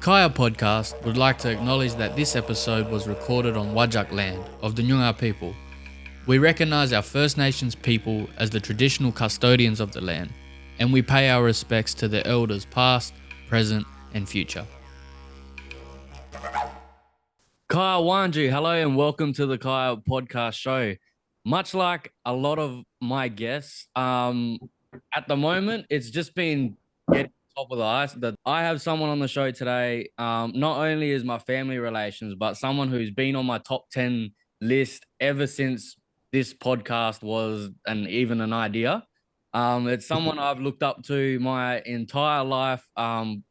Kiya Podcast would like to acknowledge that this episode was recorded on Whadjuk land of the Noongar people. We recognise our First Nations people as the traditional custodians of the land, and we pay our respects to the elders past, present and future. Kiya Wanju, hello and welcome to the Kiya Podcast show. Much like a lot of my guests, at the moment, it's just been getting top of the ice. That I have someone on the show today. Not only is my family relations, but someone who's been on my top 10 list ever since this podcast was even an idea. It's someone I've looked up to my entire life.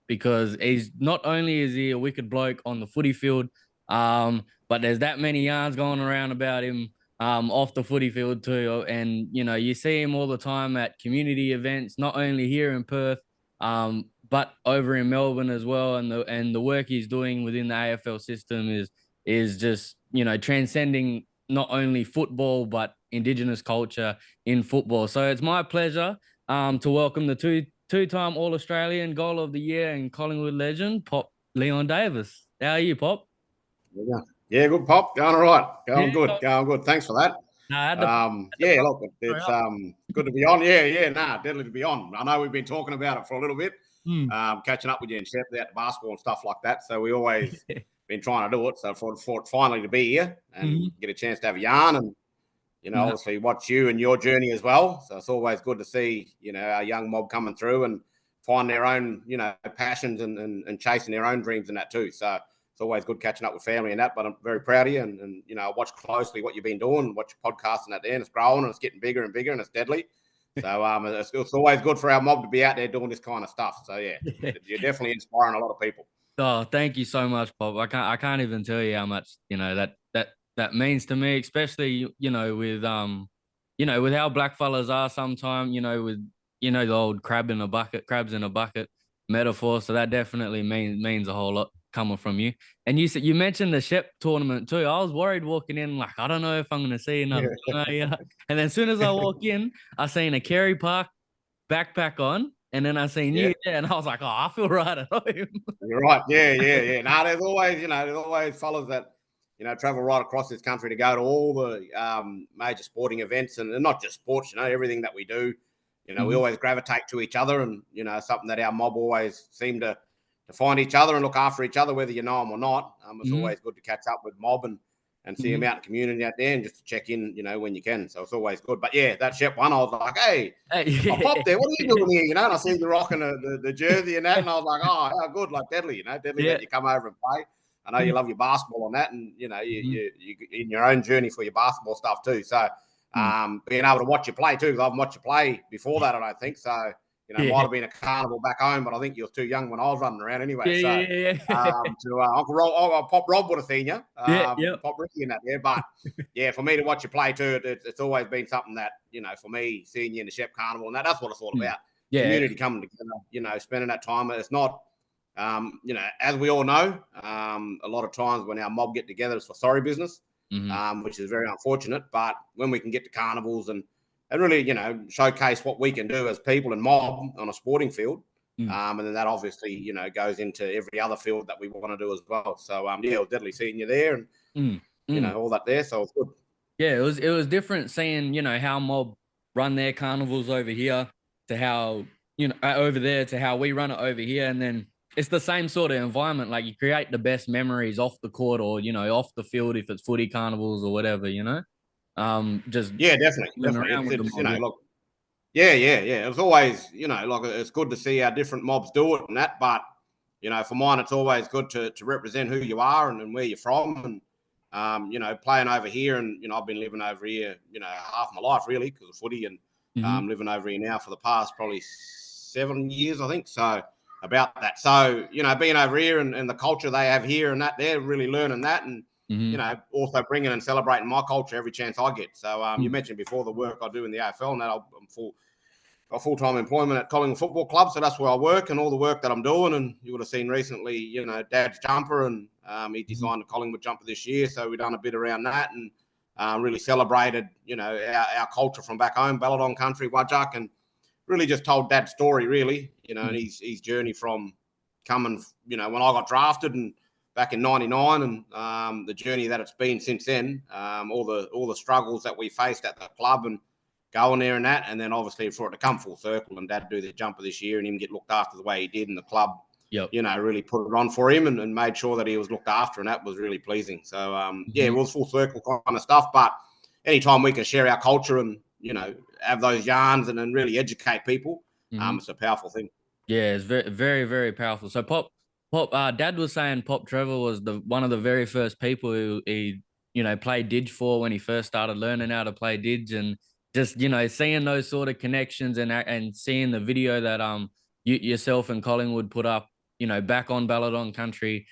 Because he's not only is he a wicked bloke on the footy field, but there's that many yarns going around about him off the footy field too. And, you know, you see him all the time at community events, not only here in Perth, but over in Melbourne as well. And the work he's doing within the AFL system is just, you know, transcending not only football, but Indigenous culture in football. So it's my pleasure to welcome the two-time All-Australian Goal of the Year and Collingwood legend, Pop Leon Davis. How are you, Pop? Yeah, good, Pop. Going all right. Going good. Thanks for that. Look, it's good to be on. Deadly to be on. I know we've been talking about it for a little bit, catching up with you and Shep about the basketball and stuff like that. So we always been trying to do it. So for it finally to be here and get a chance to have a yarn and, you know, obviously watch you and your journey as well. So it's always good to see, you know, our young mob coming through and find their own, you know, passions and chasing their own dreams and that too. So it's always good catching up with family and that, but I'm very proud of you and you know, I watch closely what you've been doing, watch your podcast and that there, and it's growing and it's getting bigger and bigger and it's deadly. So it's always good for our mob to be out there doing this kind of stuff. So yeah, you're definitely inspiring a lot of people. Oh, thank you so much, Bob. I can't even tell you how much, you know, that means to me, especially, you know, with how black fellas are sometimes, you know, with, you know, the old crabs in a bucket metaphor. So that definitely means a whole lot coming from you. And you mentioned the Shep tournament too. I was worried walking in, like, I don't know if I'm gonna see another and then as soon as I walk in, I seen a Kerry Park backpack on. And then I seen you there, and I was like, oh, I feel right at home. You're right. Yeah. Nah, there's always fellas that, you know, travel right across this country to go to all the major sporting events and not just sports, you know, everything that we do. You know, we always gravitate to each other and, you know, something that our mob always seem to find each other and look after each other, whether you know them or not. It's always good to catch up with mob and see them out in the community out there and just to check in, you know, when you can. So it's always good. But yeah, that Shep one, I was like, hey, I popped there. What are you doing here? You know, and I see you rocking the jersey and that, and I was like, oh, how good, like deadly, you know, deadly that you come over and play. I know you love your basketball on that, and you know, you in your own journey for your basketball stuff too. So being able to watch you play too, because I haven't watched you play before that, I don't think so. You know, might have been a carnival back home, but I think you were too young when I was running around anyway. Uncle Rob, Pop Rob would have seen you. Pop Ricky in that there. But, yeah, for me to watch you play too, it's always been something that, you know, for me, seeing you in the Shep Carnival, and that's what it's all about. Community coming together, you know, spending that time. It's not, you know, as we all know, a lot of times when our mob get together, it's for sorry business, which is very unfortunate. But when we can get to carnivals and really, you know, showcase what we can do as people and mob on a sporting field. And then that obviously, you know, goes into every other field that we want to do as well. So, it was definitely seeing you there and, you know, all that there. So it's good. Yeah, it was different seeing, you know, how mob run their carnivals over here to how, you know, over there to how we run it over here. And then it's the same sort of environment. Like you create the best memories off the court or, you know, off the field if it's footy carnivals or whatever, you know. Definitely. It's, you know, look, it was always, you know, like it's good to see how different mobs do it and that, but you know, for mine, it's always good to represent who you are and where you're from, and you know, playing over here, and you know, I've been living over here, you know, half my life really because of footy, and living over here now for the past probably 7 years, I think. So about that, so you know, being over here and the culture they have here and that, they're really learning that and. You know, also bringing and celebrating my culture every chance I get. So you mentioned before the work I do in the AFL, and that I'm got full-time employment at Collingwood Football Club, so that's where I work and all the work that I'm doing. And you would have seen recently, you know, Dad's jumper, and he designed the Collingwood jumper this year, so we've done a bit around that and really celebrated, you know, our culture from back home, Balladon country, Whadjuk, and really just told Dad's story, really, you know, and his journey from coming, when I got drafted and back in '99, and the journey that it's been since then, all the struggles that we faced at the club and going there and that, and then obviously for it to come full circle and Dad do the jumper this year and him get looked after the way he did, and the club, really put it on for him and made sure that he was looked after, and that was really pleasing. So it was full circle kind of stuff. But anytime we can share our culture and have those yarns and then really educate people, it's a powerful thing. Yeah, it's very, very, very powerful. So Pop, Dad was saying Pop Trevor was one of the very first people who he played Didge for when he first started learning how to play Didge, and just seeing those sort of connections and seeing the video that yourself and Collingwood put up, back on Balladon Country,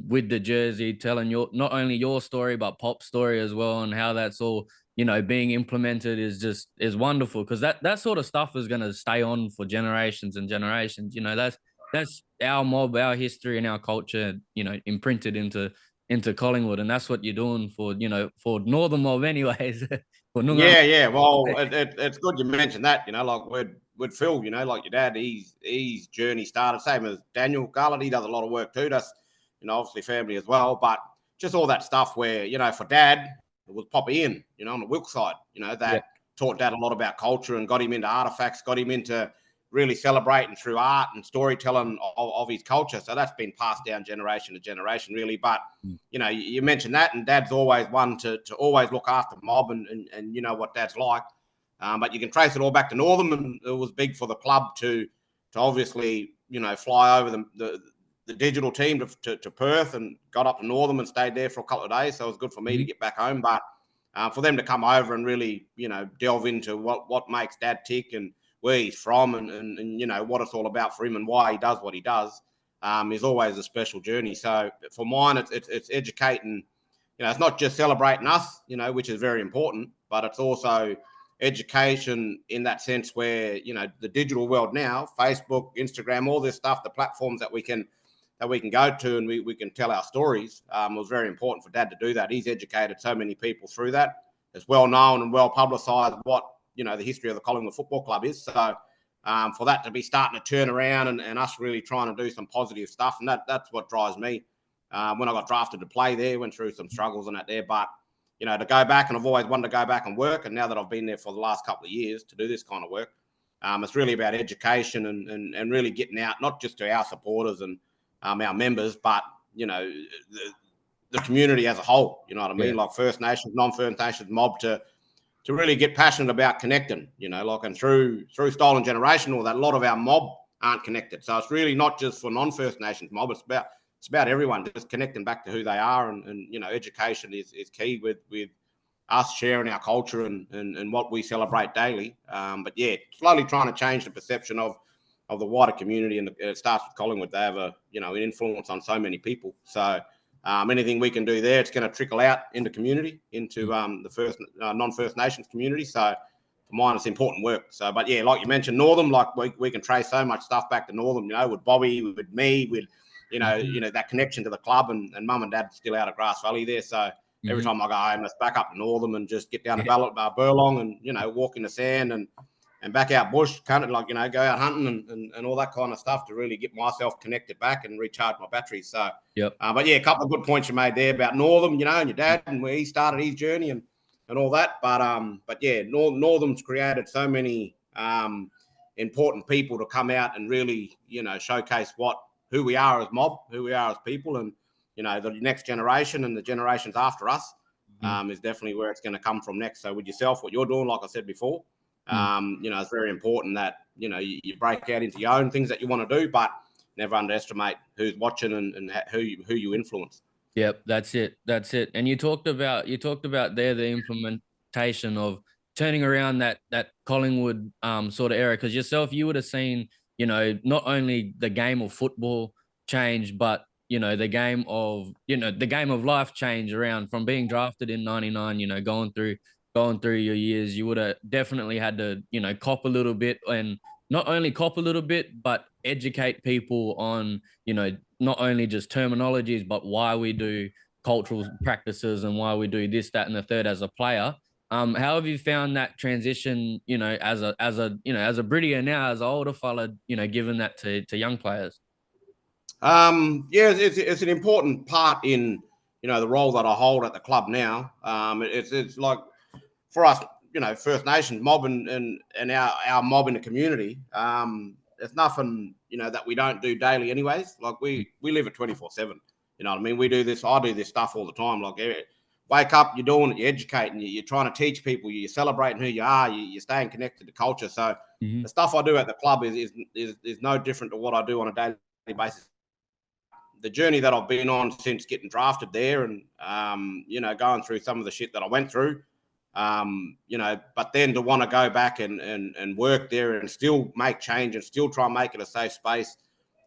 with the jersey, telling not only your story but Pop's story as well, and how that's all being implemented is wonderful, because that sort of stuff is going to stay on for generations and generations. That's our mob, our history, and our culture, imprinted into Collingwood, and that's what you're doing for Northern Mob, anyways. Yeah. Well, it's good you mentioned that. Like with Phil, like your dad, his journey started same as Daniel Garland. He does a lot of work too. That's obviously family as well, but just all that stuff where for Dad it was Papa Ian, on the Wilk side, that taught Dad a lot about culture and got him into artifacts, got him into really celebrating through art and storytelling of his culture. So that's been passed down generation to generation, really. But, you mentioned that, and Dad's always one to always look after mob and what Dad's like. But you can trace it all back to Northern, and it was big for the club to obviously, fly over the digital team to Perth and got up to Northern and stayed there for a couple of days. So it was good for me to get back home. But for them to come over and really, delve into what makes Dad tick and where he's from and what it's all about for him and why he does what he does, is always a special journey. So for mine, it's educating. It's not just celebrating us, which is very important, but it's also education in that sense where the digital world now, Facebook, Instagram, all this stuff, the platforms that we can go to and we can tell our stories. It was very important for Dad to do that. He's educated so many people through that. It's well known and well publicised what the history of the Collingwood Football Club is. So for that to be starting to turn around and us really trying to do some positive stuff, and that's what drives me. When I got drafted to play there, went through some struggles and that there, but to go back, and I've always wanted to go back and work, and now that I've been there for the last couple of years to do this kind of work, it's really about education and really getting out, not just to our supporters and our members, but the community as a whole. You know what I mean? Like First Nations, non-First Nations mob to really get passionate about connecting. And through Style and Generational, that a lot of our mob aren't connected. So it's really not just for non-First Nations mob. It's about everyone just connecting back to who they are, and education is key with us sharing our culture and what we celebrate daily. But slowly trying to change the perception of the wider community, and it starts with Collingwood. They have an influence on so many people. So anything we can do there, it's going to trickle out into community, into the first non-First Nations community. So for mine, it's important work. So, but like you mentioned, Northern, like we can trace so much stuff back to Northern. With Bobby, with me, with that connection to the club, and Mum and Dad still out of Grass Valley there. So every time I go home, let's back up to Northern and just get down to Burlong and walk in the sand and back out bush, kind of like, go out hunting and all that kind of stuff to really get myself connected back and recharge my batteries. So, but a couple of good points you made there about Northern, and your dad and where he started his journey and all that. But Northern's created so many important people to come out and really, showcase who we are as mob, who we are as people, and the next generation and the generations after us is definitely where it's going to come from next. So with yourself, what you're doing, like I said before, it's very important that you break out into your own things that you want to do, but never underestimate who's watching and who you influence. Yep, that's it. And you talked about there the implementation of turning around that Collingwood sort of era, because yourself, you would have seen not only the game of football change, but the game of life change around from being drafted in '99. Going through your years, you would have definitely had to cop a little bit, and not only cop a little bit, but educate people on not only just terminologies, but why we do cultural practices and why we do this, that, and the third as a player. How have you found that transition, as a Brittier now, as an older fella, giving that to young players? Yeah, it's an important part in the role that I hold at the club now. It's like for us, First Nations mob and our mob in the community. It's nothing that we don't do daily, anyways. Like we live it 24/7. You know what I mean? We do this. I do this stuff all the time. Like wake up, you're doing it, you're educating, you're trying to teach people, you're celebrating who you are, you're staying connected to culture. So the stuff I do at the club is no different to what I do on a daily basis. The journey that I've been on since getting drafted there and, going through some of the shit that I went through, but then to want to go back and work there and still make change and still try and make it a safe space.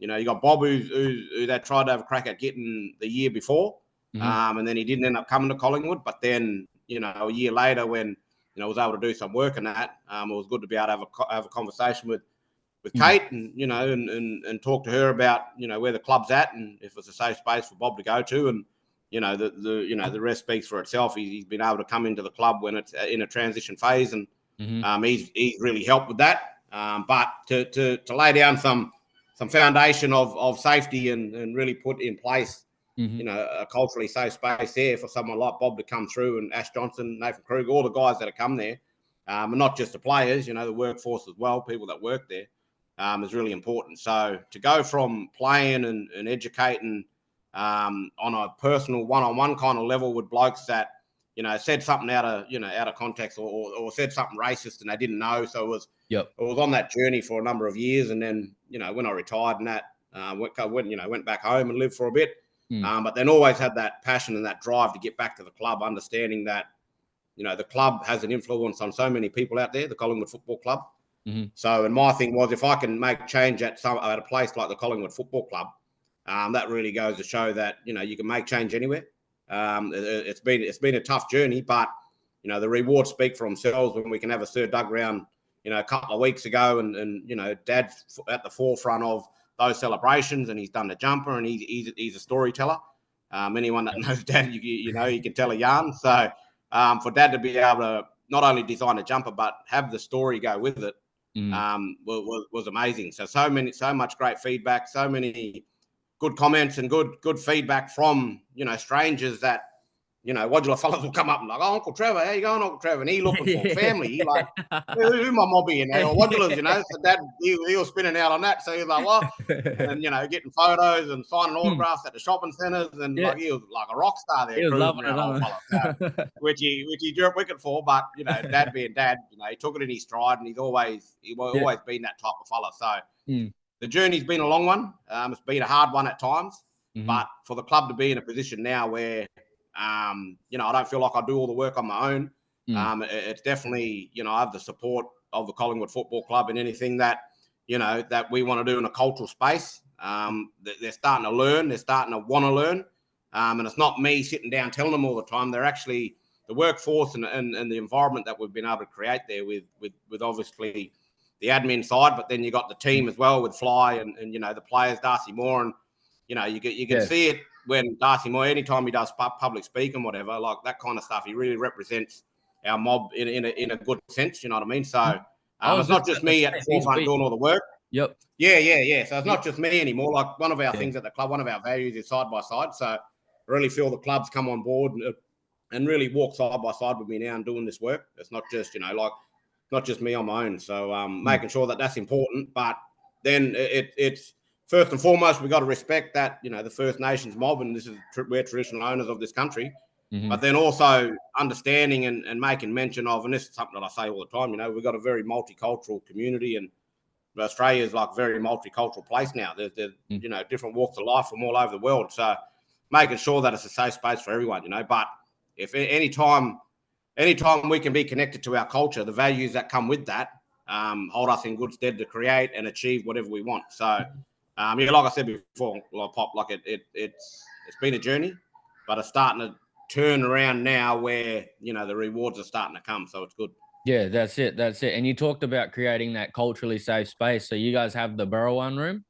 You got Bob who they tried to have a crack at getting the year before, and then he didn't end up coming to Collingwood. But then, a year later when, I was able to do some work in that, it was good to be able to have a conversation with Kate and, and talk to her about, where the club's at and if it's a safe space for Bob to go to. And, the rest speaks for itself. He's been able to come into the club when it's in a transition phase and he's really helped with that. But to lay down some foundation of safety and really put in place, a culturally safe space there for someone like Bob to come through and Ash Johnson, Nathan Kruger, all the guys that have come there, and not just the players, the workforce as well, people that work there. Is really important. So to go from playing and educating on a personal one-on-one kind of level with blokes that, said something out of context or said something racist and they didn't know. So it was on that journey for a number of years. And then, when I retired and that, went back home and lived for a bit. But then always had that passion and that drive to get back to the club, understanding that, the club has an influence on so many people out there, the Collingwood Football Club. So, and my thing was, if I can make change at a place like the Collingwood Football Club, that really goes to show that you can make change anywhere. It's been a tough journey, but the rewards speak for themselves when we can have a Sir Doug round, a couple of weeks ago, and Dad's at the forefront of those celebrations, and he's done the jumper, and he's a storyteller. Anyone that knows Dad, you can tell a yarn. So, for Dad to be able to not only design a jumper but have the story go with it. Was amazing. So much great feedback, so many good comments and good feedback from strangers that Wadular fellas will come up and like, oh, Uncle Trevor, how you going, Uncle Trevor? And he looking for family. He like, who my mobby in there? Or Wadulars, So Dad, he was spinning out on that. So he was like, what? And getting photos and signing autographs at the shopping centres, and like he was like a rock star there. He was loving it, old fella, so, which he drew up wicket for. But Dad being Dad, he took it in his stride, and he's always been that type of fella. So the journey's been a long one. It's been a hard one at times, but for the club to be in a position now where I don't feel like I do all the work on my own. It's definitely, I have the support of the Collingwood Football Club in anything that, that we want to do in a cultural space. They're starting to learn. They're starting to want to learn. And it's not me sitting down telling them all the time. They're actually the workforce and the environment that we've been able to create there with obviously the admin side, but then you got the team as well with Fly and the players, Darcy Moore, and, you can see it when Darcy Moore, anytime he does public speaking, whatever, like that kind of stuff, he really represents our mob in a good sense. You know what I mean? So it's not just me at the forefront doing all the work. Yep. Yeah. So it's not just me anymore. Like one of our things at the club, one of our values is side by side. So I really feel the club's come on board and really walk side by side with me now and doing this work. It's not just, not just me on my own. So making sure that that's important. But then it's first and foremost, we've got to respect that, the First Nations mob, and we're traditional owners of this country. But then also understanding and making mention of, and this is something that I say all the time, we've got a very multicultural community, and Australia is like a very multicultural place now. There's different walks of life from all over the world. So making sure that it's a safe space for everyone, But if anytime we can be connected to our culture, the values that come with that hold us in good stead to create and achieve whatever we want. So, like I said before, Pop, like it's been a journey, but it's starting to turn around now where, the rewards are starting to come. So it's good. Yeah, that's it. And you talked about creating that culturally safe space. So you guys have the Burrowan room.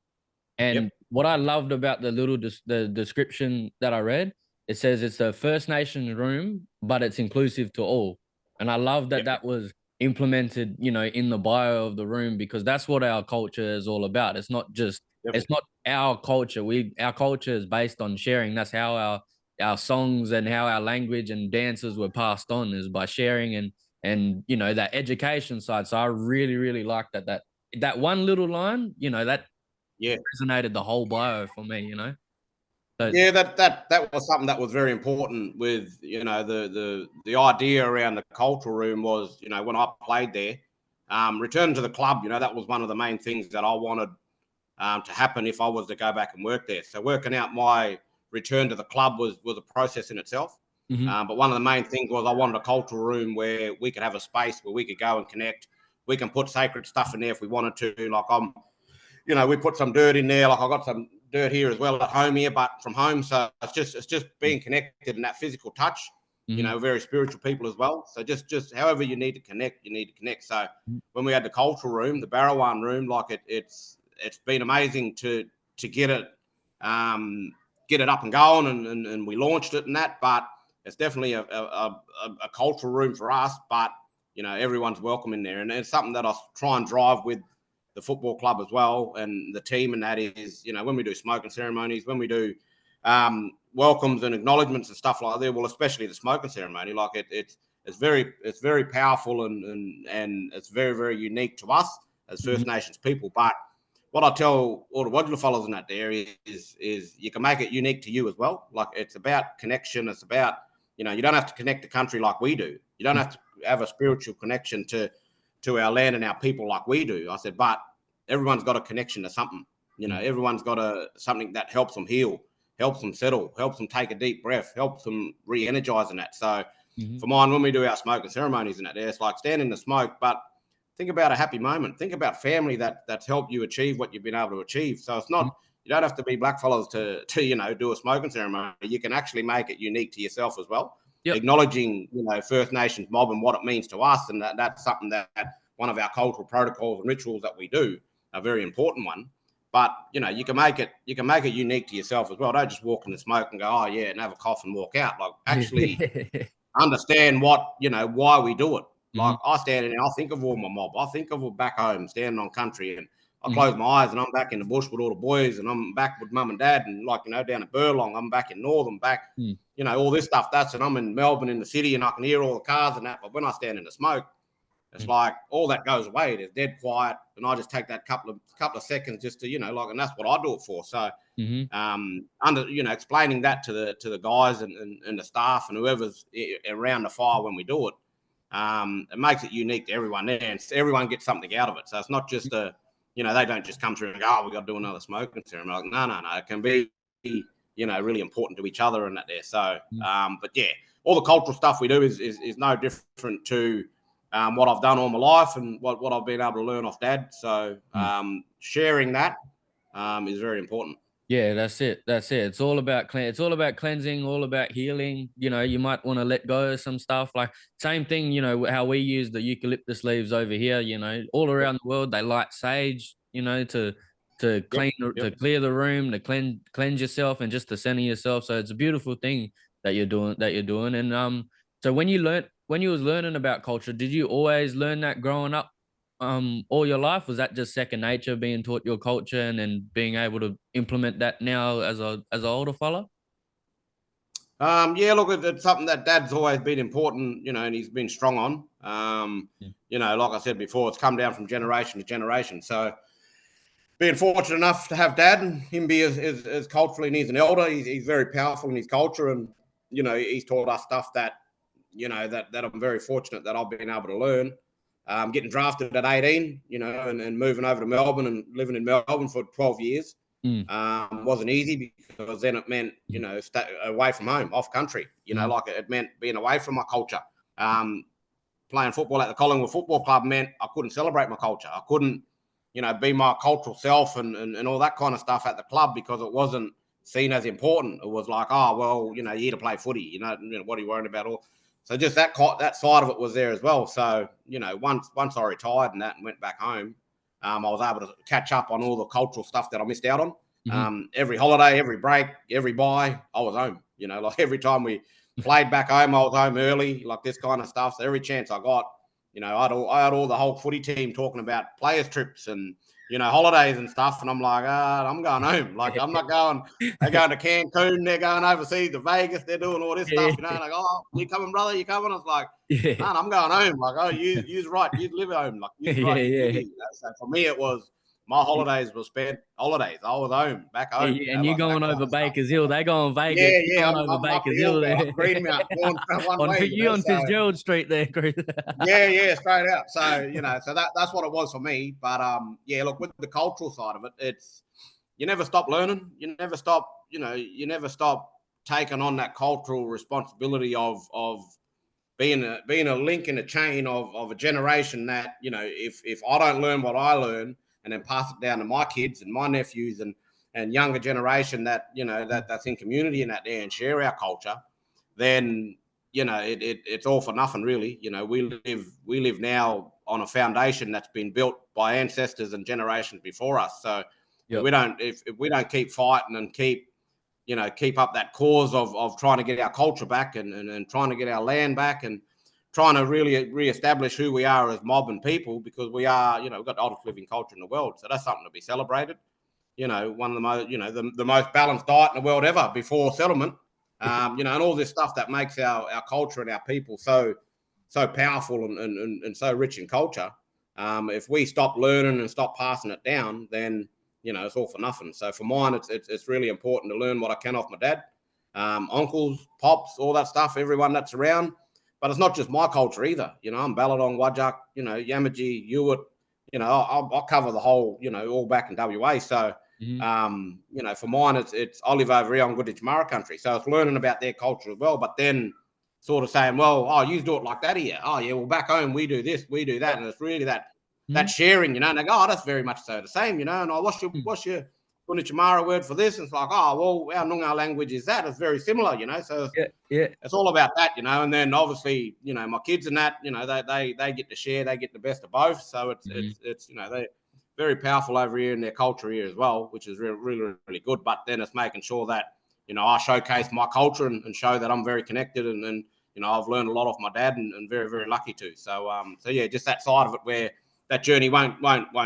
And what I loved about the description that I read, it says it's a First Nations room, but it's inclusive to all. And I love that that was implemented, in the bio of the room, because that's what our culture is all about. It's not just it's not our culture. Our culture is based on sharing. That's how our songs and how our language and dances were passed on, is by sharing and that education side. So I really, really like that one little line, that resonated the whole bio for me, So, yeah, that was something that was very important with the idea around the cultural room was, when I played there, returning to the club, that was one of the main things that I wanted to happen if I was to go back and work there. So working out my return to the club was a process in itself. But one of the main things was I wanted a cultural room where we could have a space where we could go and connect. We can put sacred stuff in there if we wanted to. Like we put some dirt in there. Like I got some dirt here as well at home here, but from home. So it's just being connected and that physical touch. Very spiritual people as well. So just however you need to connect, you need to connect. So when we had the cultural room, the Barrowan room, like it's been amazing to get it up and going, and we launched it and that. But it's definitely a cultural room for us. But everyone's welcome in there, and it's something that I try and drive with the football club as well and the team. And that is, when we do smoking ceremonies, when we do welcomes and acknowledgements and stuff like that. Well, especially the smoking ceremony, like it's very powerful and it's very, very unique to us as First Nations people. But what I tell all the Wodula fellas in that there is you can make it unique to you as well. Like it's about connection. It's about, you don't have to connect the country like we do. You don't have to have a spiritual connection to our land and our people like we do. I said, but everyone's got a connection to something. Everyone's got something that helps them heal, helps them settle, helps them take a deep breath, helps them re-energize in that. So for mine, when we do our smoking ceremonies and that, it's like stand in the smoke, but think about a happy moment. Think about family that's helped you achieve what you've been able to achieve. So it's not, you don't have to be blackfellas to do a smoking ceremony. You can actually make it unique to yourself as well. Yep. Acknowledging, First Nations mob and what it means to us. And that's something that one of our cultural protocols and rituals that we do, a very important one. But, you can make it unique to yourself as well. Don't just walk in the smoke and go, oh yeah, and have a cough and walk out. Like actually understand why we do it. Like I stand in and I think of all my mob. I think of back home, standing on country, and I close my eyes and I'm back in the bush with all the boys, and I'm back with mum and dad, and down at Burlong, I'm back in Northern, all this stuff. And I'm in Melbourne in the city, and I can hear all the cars and that. But when I stand in the smoke, it's like all that goes away. It's dead quiet, and I just take that couple of seconds just to and that's what I do it for. So explaining that to the guys and the staff and whoever's around the fire when we do it. It makes it unique to everyone there, and everyone gets something out of it. So it's not just they don't just come through and go, oh, we got to do another smoking ceremony. Like, no. It can be, really important to each other and that there. So, but yeah, all the cultural stuff we do is no different to what I've done all my life and what I've been able to learn off Dad. So, sharing that is very important. Yeah, that's it. It's all about cleansing, all about healing. You might want to let go of some stuff. Like same thing, how we use the eucalyptus leaves over here. All around the world they light sage. To clean, to clear the room, to cleanse yourself, and just to center yourself. So it's a beautiful thing that you're doing. And so when you was learning about culture, did you always learn that growing up? All your life? Was that just second nature, being taught your culture and then being able to implement that now as an older fella? Yeah, look, it's something that Dad's always been important, and he's been strong on. Like I said before, it's come down from generation to generation. So being fortunate enough to have Dad and him be as culturally, and he's an elder, he's very powerful in his culture, and he's taught us stuff that that I'm very fortunate that I've been able to learn. Getting drafted at 18, and moving over to Melbourne and living in Melbourne for 12 years wasn't easy, because then it meant, stay away from home, off country, like it meant being away from my culture. Playing football at the Collingwood Football Club meant I couldn't celebrate my culture. I couldn't, be my cultural self and all that kind of stuff at the club, because it wasn't seen as important. It was like, oh, well, you're here to play footy, what are you worrying about? So just that side of it was there as well. So, once I retired and went back home, I was able to catch up on all the cultural stuff that I missed out on. Every holiday, every break, every bye, I was home. Like every time we played back home, I was home early, like this kind of stuff. So every chance I got, I had all the whole footy team talking about players trips and, holidays and stuff, and I'm like, I'm going home. Like, I'm not going. They're going to Cancun. They're going overseas to Vegas. They're doing all this stuff. Like, oh, you coming, brother? You coming? I was like, man, I'm going home. Like, oh, you's right. You live at home. Like, you's right. You live here. So for me, it was my holidays were spent holidays. I was home, back home. And you going over Baker's Hill. They go on Vegas. Yeah. I'm over Baker's Hill there. Greenmount, going one way. You on Fitzgerald Street there, Chris. yeah, straight out. So, so that's what it was for me. But look, with the cultural side of it, it's you never stop learning. You never stop, you never stop taking on that cultural responsibility of being a link in a chain of a generation that, if I don't learn what I learn and then pass it down to my kids and my nephews and younger generation that, that's in community and that there and share our culture, then, it's all for nothing, really. We live now on a foundation that's been built by ancestors and generations before us. So if we don't keep fighting and keep up that cause of trying to get our culture back and trying to get our land back and trying to really reestablish who we are as mob and people, because we are, we've got the oldest living culture in the world. So that's something to be celebrated. One of the most, the most balanced diet in the world ever before settlement. And all this stuff that makes our culture and our people so powerful and so rich in culture. If we stop learning and stop passing it down, then, it's all for nothing. So for mine, it's really important to learn what I can off my dad, uncles, pops, all that stuff, everyone that's around. But it's not just my culture either. I'm Balladong, Wajak, Yamaji, Ewart. I'll cover the whole, all back in WA. So, for mine, it's I live over here on Goodrich Murra country. So it's learning about their culture as well. But then sort of saying, well, you do it like that here. Oh, yeah, well, back home, we do this, we do that. And it's really that sharing, and they go, oh, that's very much so the same, and what's your Goodrich Murra word for this? And it's like, oh, well, our Noongar language is that. It's very similar, So it's all about that, and then obviously, my kids and that, they get to share, they get the best of both. So it's they're very powerful over here in their culture here as well, which is really, really, really good. But then it's making sure that, I showcase my culture and show that I'm very connected and I've learned a lot off my dad and very, very lucky to. So just that side of it where that journey won't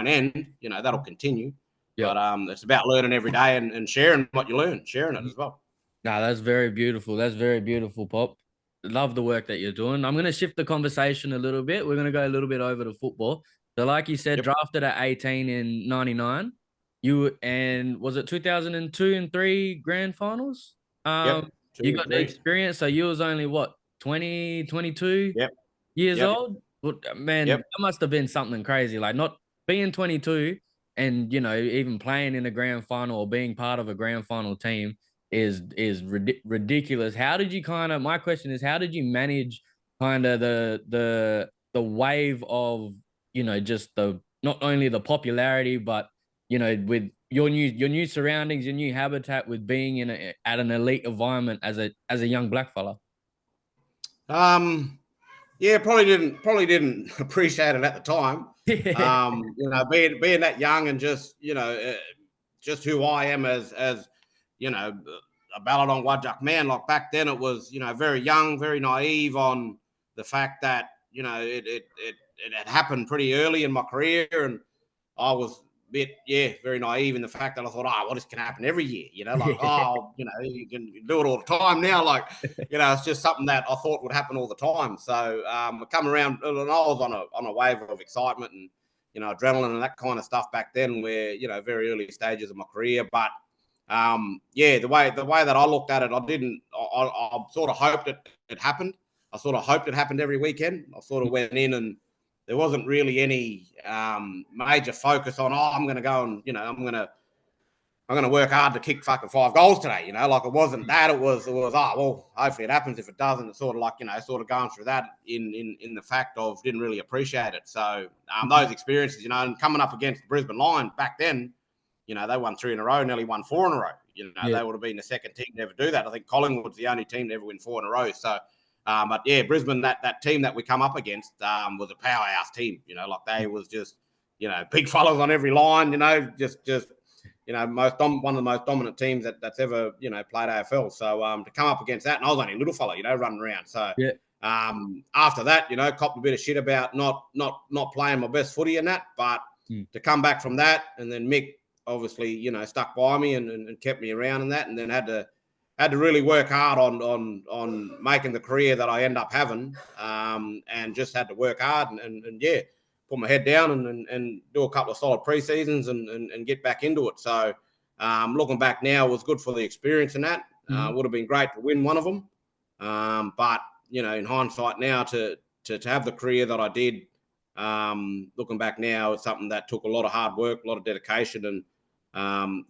end, that'll continue. Yep. But it's about learning every day and sharing what you learn, sharing it as well. No, that's very beautiful. That's very beautiful, Pop. Love the work that you're doing. I'm going to shift the conversation a little bit. We're going to go a little bit over to football. So like you said, drafted at 18 in 99. Was it 2002 and 3 grand finals? You got the experience. So you was only 20, 22 years old? Well, man, that must have been something crazy. Like not being 22 and, even playing in a grand final or being part of a grand final team is ridiculous. How did you my question is, how did you manage kind of the wave of, just not only the popularity, but, with your new surroundings, your new habitat, with being at an elite environment as a young black fella? Probably didn't appreciate it at the time. Being that young and just who I am as a Balladong Wajak man. Like back then, it was very young, very naive on the fact that it had happened pretty early in my career, and I was very naive in the fact that I thought, this can happen every year, you can do it all the time now. Like, it's just something that I thought would happen all the time. So I come around and I was on a wave of excitement and, adrenaline and that kind of stuff back then where, very early stages of my career. But the way that I looked at it, I sort of hoped it happened. I sort of hoped it happened every weekend. I sort of went in and there wasn't really any major focus on, I'm going to go and, I'm going to work hard to kick fucking 5 goals today, like it wasn't that. It was, hopefully it happens. If it doesn't, it's sort of like, sort of going through that in the fact of didn't really appreciate it. So those experiences, and coming up against the Brisbane Lions back then, they won 3 in a row, nearly won 4 in a row. They would have been the second team to ever do that. I think Collingwood's the only team to ever win 4 in a row. So, Brisbane, that team that we come up against was a powerhouse team. Like they was just, big fellas on every line. Just one of the most dominant teams that's ever played AFL. So to come up against that, and I was only a little fella, running around. So after that, copped a bit of shit about not playing my best footy in that, but to come back from that, and then Mick obviously, you know, stuck by me and kept me around in that, and then had to really work hard on making the career that I end up having, and just had to work hard and yeah, put my head down and do a couple of solid pre-seasons and get back into it. So looking back now, it was good for the experience in that. Would have been great to win one of them, but you know, in hindsight now, to have the career that I did, looking back now, it's something that took a lot of hard work, a lot of dedication, and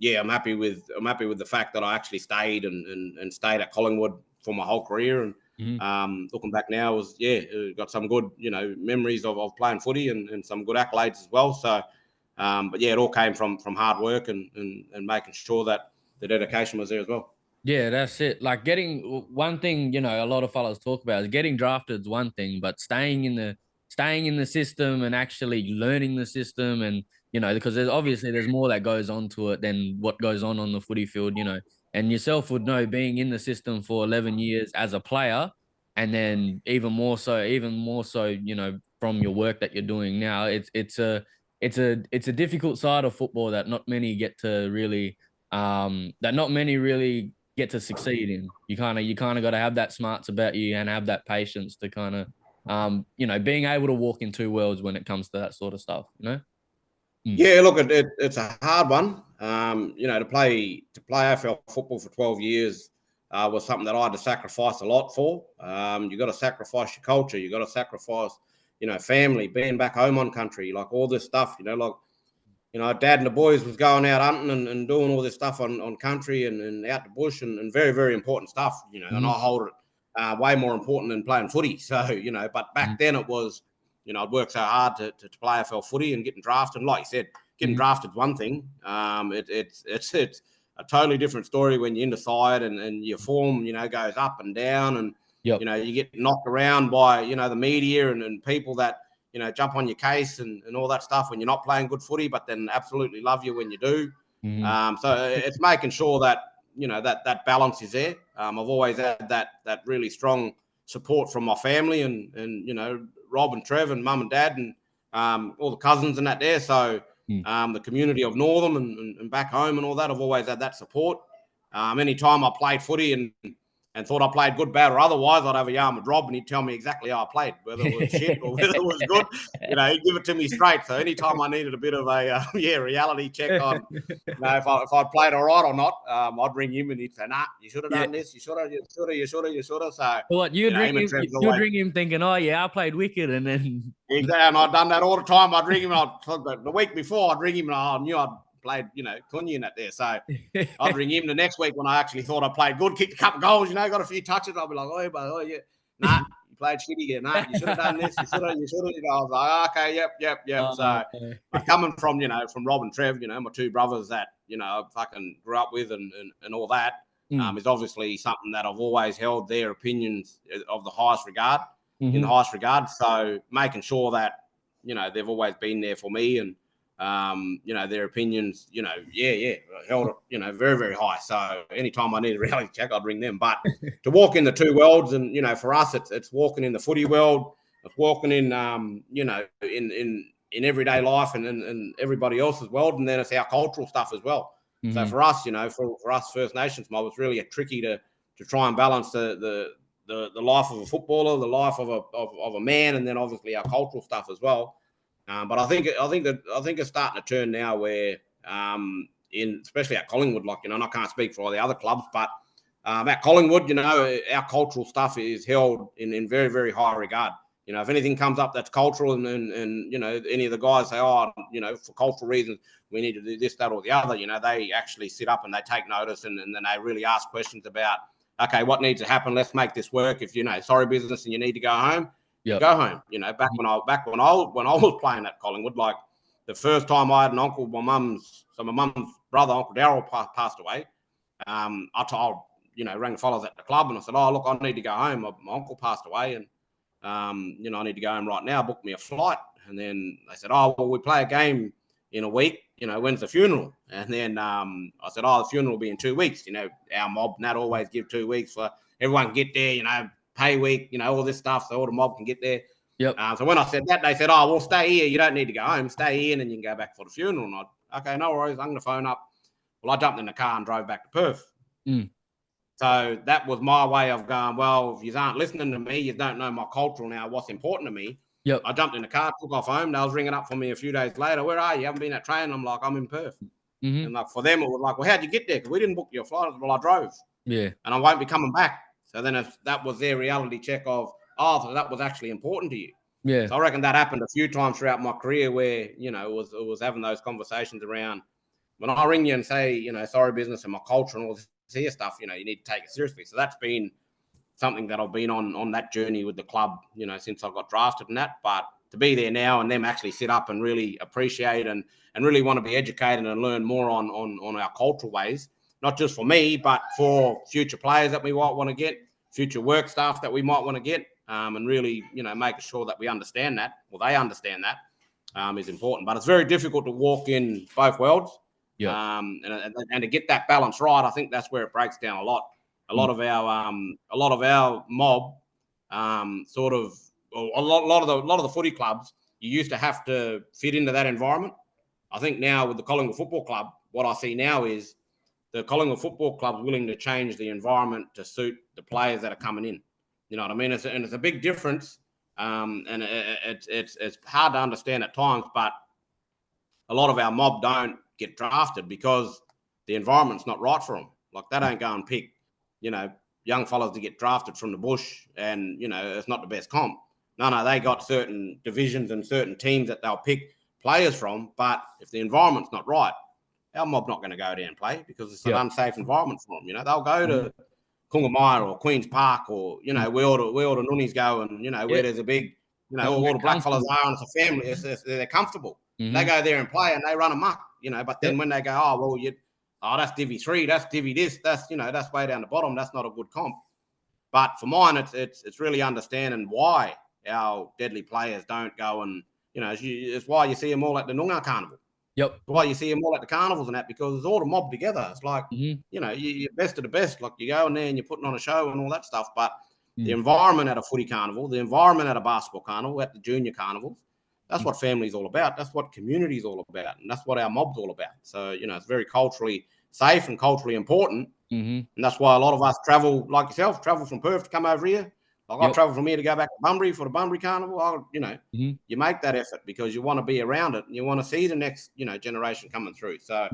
yeah, I'm happy with the fact that I actually stayed and stayed at Collingwood for my whole career. And looking back now, was got some good, you know, memories of playing footy and some good accolades as well. So, but yeah, it all came from hard work and making sure that the dedication was there as well. Yeah, that's it. Like getting one thing, you know, a lot of fellas talk about is getting drafted is one thing, but staying in the system and actually learning the system, and you know, because there's more that goes on to it than what goes on the footy field, you know. And yourself would know, being in the system for 11 years as a player, and then even more so, you know, from your work that you're doing now, it's a difficult side of football that not many get to really get to succeed in. You kind of got to have that smarts about you and have that patience to kind of, you know, being able to walk in two worlds when it comes to that sort of stuff, you know? Yeah, look, it's a hard one. You know, to play AFL football for 12 years was something that I had to sacrifice a lot for. You got to sacrifice your culture. You got to sacrifice, you know, family, being back home on country, like all this stuff, you know, like, you know, Dad and the boys was going out hunting and doing all this stuff on country and out the bush and very, very important stuff, you know, and I hold it way more important than playing footy. So, you know, but back then it was, you know, I'd worked so hard to play AFL footy and getting drafted. And like you said, getting drafted is one thing. It's a totally different story when you're in the side and your form, you know, goes up and down and, you know, you get knocked around by, you know, the media and people that, you know, jump on your case and all that stuff when you're not playing good footy, but then absolutely love you when you do. So it's making sure that, you know, that balance is there. I've always had that really strong support from my family and you know, Rob and Trev and Mum and Dad and all the cousins and that there. So the community of Northam and back home and all that, I've always had that support. Anytime I played footy and thought I played good, bad, or otherwise, I'd have a yarn with Rob and he'd tell me exactly how I played, whether it was shit or whether it was good. You know, he'd give it to me straight. So anytime I needed a bit of a reality check on, you know, if I played all right or not, I'd ring him and he'd say, "Nah, you should have done this. You should have. So what you'd ring him thinking, "Oh yeah, I played wicked," and then exactly, and I'd done that all the time. I'd ring him. The week before, I'd ring him and I knew I'd played, you know, Kunya in that there. So I'd ring him the next week when I actually thought I played good, kicked a couple of goals, you know, got a few touches. I'd be like, oh yeah, nah, you played shitty again. Nah, you should have done this. You should have. You know, I was like, okay, yep. So coming from, you know, from Rob and Trev, you know, my two brothers that, you know, I fucking grew up with and all that, is obviously something that I've always held their opinions of the highest regard, in the highest regard. So making sure that, you know, they've always been there for me and, you know, their opinions, you know, held it, you know, very, very high. So anytime I need a reality check, I'd ring them. But to walk in the two worlds, and, you know, for us, it's walking in the footy world, it's walking in, you know, in everyday life and everybody else's world. And then it's our cultural stuff as well. So for us, you know, for us First Nations mob, it's really tricky to try and balance the life of a footballer, the life of a man, and then obviously our cultural stuff as well. But I think it's starting to turn now where, especially at Collingwood, like, you know, and I can't speak for all the other clubs, but at Collingwood, you know, our cultural stuff is held in very, very high regard. You know, if anything comes up that's cultural and you know, any of the guys say, oh, you know, for cultural reasons, we need to do this, that, or the other, you know, they actually sit up and they take notice and then they really ask questions about, okay, what needs to happen? Let's make this work. If, you know, sorry business and you need to go home, go home. You know, back when I was playing at Collingwood, like the first time I had an uncle, my mum's brother, Uncle Darryl, passed away. I told, you know, rang the fellas at the club and I said, oh, look, I need to go home. My uncle passed away and, you know, I need to go home right now. Book me a flight. And then they said, oh, well, we play a game in a week. You know, when's the funeral? And then I said, oh, the funeral will be in 2 weeks. You know, our mob, Nat always give 2 weeks for everyone to get there, you know, pay week, you know, all this stuff, so all the mob can get there. Yep. So when I said that, they said, "Oh, well, stay here. You don't need to go home. Stay here, and then you can go back for the funeral." And okay, no worries. I'm going to phone up. Well, I jumped in the car and drove back to Perth. So that was my way of going, well, if you aren't listening to me, you don't know my culture now, what's important to me. Yep. I jumped in the car, took off home. They was ringing up for me a few days later. Where are you? You haven't been at training? I'm like, I'm in Perth. And like for them, it was like, well, how'd you get there? Because we didn't book your flight. Well, I drove. Yeah. And I won't be coming back. So then that was their reality check of, so that was actually important to you. Yeah. So I reckon that happened a few times throughout my career where, it was having those conversations around when I ring you and say, sorry, business and my culture and all this here stuff, you need to take it seriously. So that's been something that I've been on that journey with the club, since I got drafted and that. But to be there now and them actually sit up and really appreciate and really want to be educated and learn more on our cultural ways, not just for me, but for future players that we might want to get, future work staff that we might want to get, and really, making sure that we understand that, or they understand that, is important. But it's very difficult to walk in both worlds. Yeah. And to get that balance right, I think that's where it breaks down a lot. A lot of our mob, a lot of the footy clubs, you used to have to fit into that environment. I think now with the Collingwood Football Club, what I see now is the Collingwood Football Club is willing to change the environment to suit the players that are coming in. You know what I mean? It's a big difference, and it's hard to understand at times, but a lot of our mob don't get drafted because the environment's not right for them. Like they don't go and pick, young fellas to get drafted from the bush and, it's not the best comp. No, they got certain divisions and certain teams that they'll pick players from. But if the environment's not right, our mob not going to go there and play because it's an unsafe environment for them. They'll go to Kungamaya or Queen's Park or, where all the nunnies go and, where there's a big, all the black fellas are and it's a family. They're comfortable. They go there and play and they run amok, but then when they go, that's Divi 3, that's Divi this, that's way down the bottom. That's not a good comp. But for mine, it's really understanding why our deadly players don't go and, it's why you see them all at the Noongar Carnival. Yep. It's why you see them all at the carnivals and that, because it's all the mob together. It's like, you're best of the best. Like you go in there and you're putting on a show and all that stuff. But the environment at a footy carnival, the environment at a basketball carnival, at the junior carnivals, that's what family's all about. That's what community's all about. And that's what our mob's all about. So, it's very culturally safe and culturally important. And that's why a lot of us travel, like yourself, travel from Perth to come over here. Like I travel from here to go back to Bunbury for the Bunbury Carnival. You make that effort because you want to be around it and you want to see the next, generation coming through. So,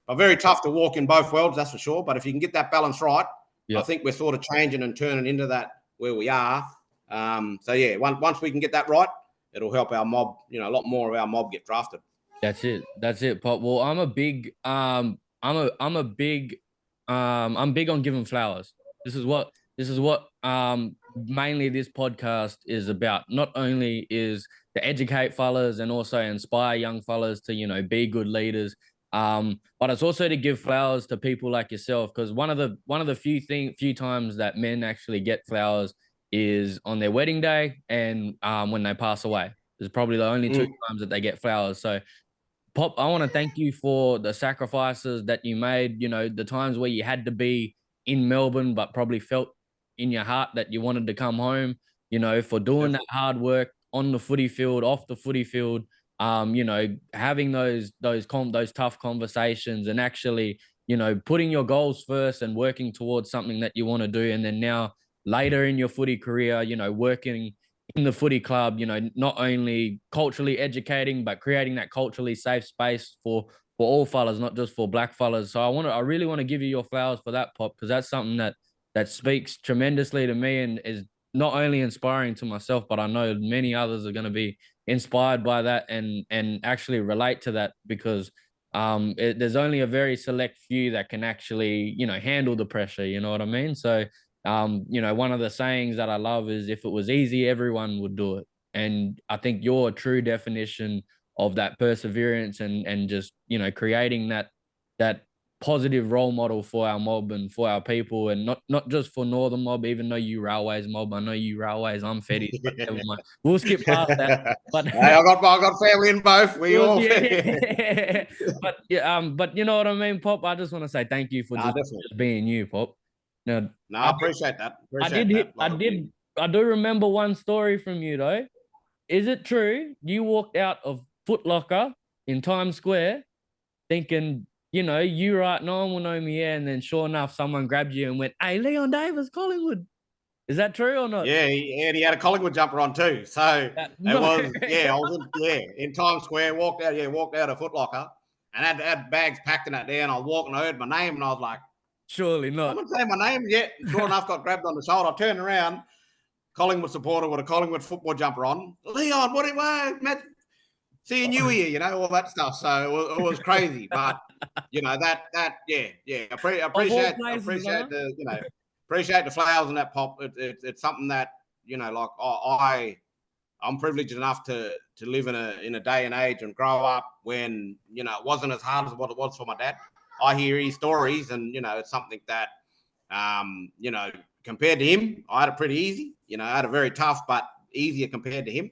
but very tough to walk in both worlds, that's for sure. But if you can get that balance right, I think we're sort of changing and turning into that where we are. Once we can get that right, it'll help our mob, a lot more of our mob get drafted. That's it, Pop. Well, I'm big on giving flowers. This is what mainly this podcast is about. Not only is to educate fellas and also inspire young fellas to, be good leaders, but it's also to give flowers to people like yourself. Because one of the few times that men actually get flowers is on their wedding day and when they pass away. It's probably the only two times that they get flowers. So, Pop, I want to thank you for the sacrifices that you made, the times where you had to be in Melbourne, but probably felt in your heart that you wanted to come home, for doing that hard work on the footy field, off the footy field, having those tough conversations and actually, putting your goals first and working towards something that you want to do. And then now later in your footy career, working in the footy club, not only culturally educating, but creating that culturally safe space for all fellas, not just for black fellas. So I really want to give you your flowers for that, Pop, because that's something that speaks tremendously to me and is not only inspiring to myself, but I know many others are going to be inspired by that and actually relate to that because there's only a very select few that can actually, handle the pressure. You know what I mean? So, one of the sayings that I love is if it was easy, everyone would do it. And I think you're a true definition of that perseverance and just, creating that positive role model for our mob and for our people and not just for Northern mob, even though you Railways mob. I know you Railways, I'm Feddies, but never mind. We'll skip past that. But hey, I got family in both. We all but you know what I mean, Pop? I just want to say thank you for just being you, Pop. No, I appreciate that. I do remember one story from you though. is it true you walked out of Foot Locker in Times Square thinking, you right, no one will know me here, and then sure enough, someone grabbed you and went, "Hey, Leon Davis, Collingwood." Is that true or not? Yeah, he had a Collingwood jumper on too. So it was, I was in Times Square, walked out of Foot Locker and had bags packed in that there, and I was walking, I heard my name, and I was like, surely not. Someone say my name? Yeah. Sure enough, got grabbed on the shoulder. I turned around, Collingwood supporter with a Collingwood football jumper on. Leon, what do you want? Seeing you here, all that stuff. So it was crazy. But that appreciate the flowers and that pop. It's something that, I'm privileged enough to live in a day and age and grow up when, it wasn't as hard as what it was for my dad. I hear his stories, and, it's something that, compared to him, I had it pretty easy. I had it very tough, but easier compared to him.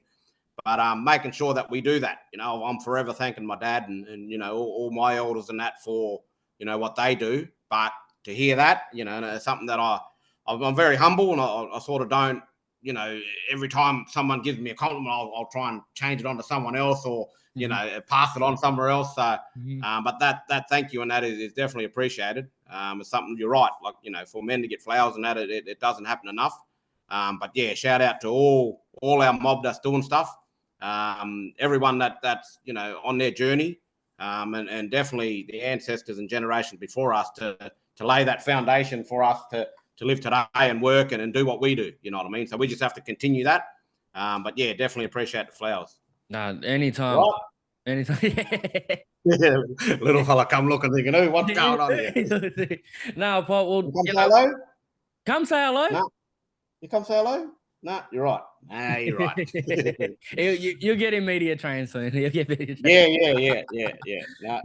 But making sure that we do that, I'm forever thanking my dad and all my elders and that for, what they do. But to hear that, it's something that I'm very humble, and I sort of don't, every time someone gives me a compliment, I'll try and change it onto someone else or, pass it on somewhere else. So, but that thank you and that is definitely appreciated. It's something, you're right. Like, for men to get flowers and that, it doesn't happen enough. But yeah, shout out to all our mob that's doing stuff. Everyone that's, on their journey. And definitely the ancestors and generations before us to lay that foundation for us to live today and work and do what we do. You know what I mean? So we just have to continue that. But yeah, definitely appreciate the flowers. No, anytime. Right. Anytime. Yeah. Little fella come looking thinking, oh, what's going on here? No, Pop, well, come say hello? Come say hello. No. You come say hello? No, you're right. Nah, you're right. You'll get in media trained soon. You'll get media trained. Yeah.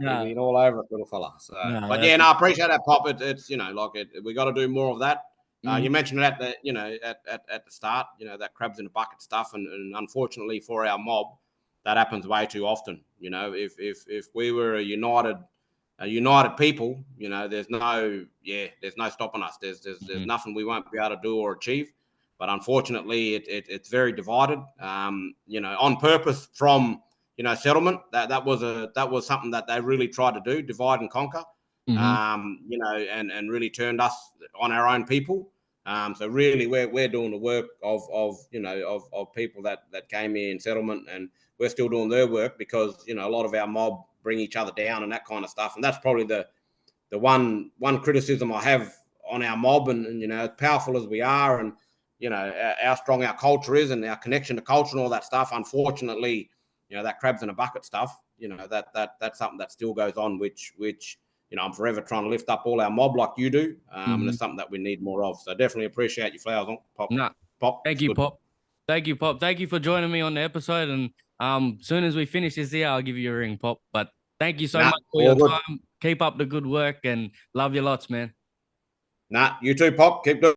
You'll be all over it, little fella. So, but I appreciate that, Pop. It's we got to do more of that. You mentioned it at the start. That crabs in a bucket stuff, and unfortunately for our mob, that happens way too often. If we were a united people, there's no stopping us. There's nothing we won't be able to do or achieve. But unfortunately, it's very divided. On purpose from settlement. That was something that they really tried to do, divide and conquer. And really turned us on our own people. So really, we're doing the work of people that came here in settlement, and we're still doing their work because a lot of our mob bring each other down and that kind of stuff. And that's probably the one criticism I have on our mob, and as powerful as we are, and how strong our culture is and our connection to culture and all that stuff. Unfortunately, that crabs in a bucket stuff, that's something that still goes on, which I'm forever trying to lift up all our mob like you do. And it's something that we need more of. So definitely appreciate your flowers, Pop. Pop. Thank you, Pop. Thank you, Pop. Thank you for joining me on the episode. And soon as we finish this here, I'll give you a ring, Pop. But thank you so much for your time. Keep up the good work and love you lots, man. You too, Pop. Keep doing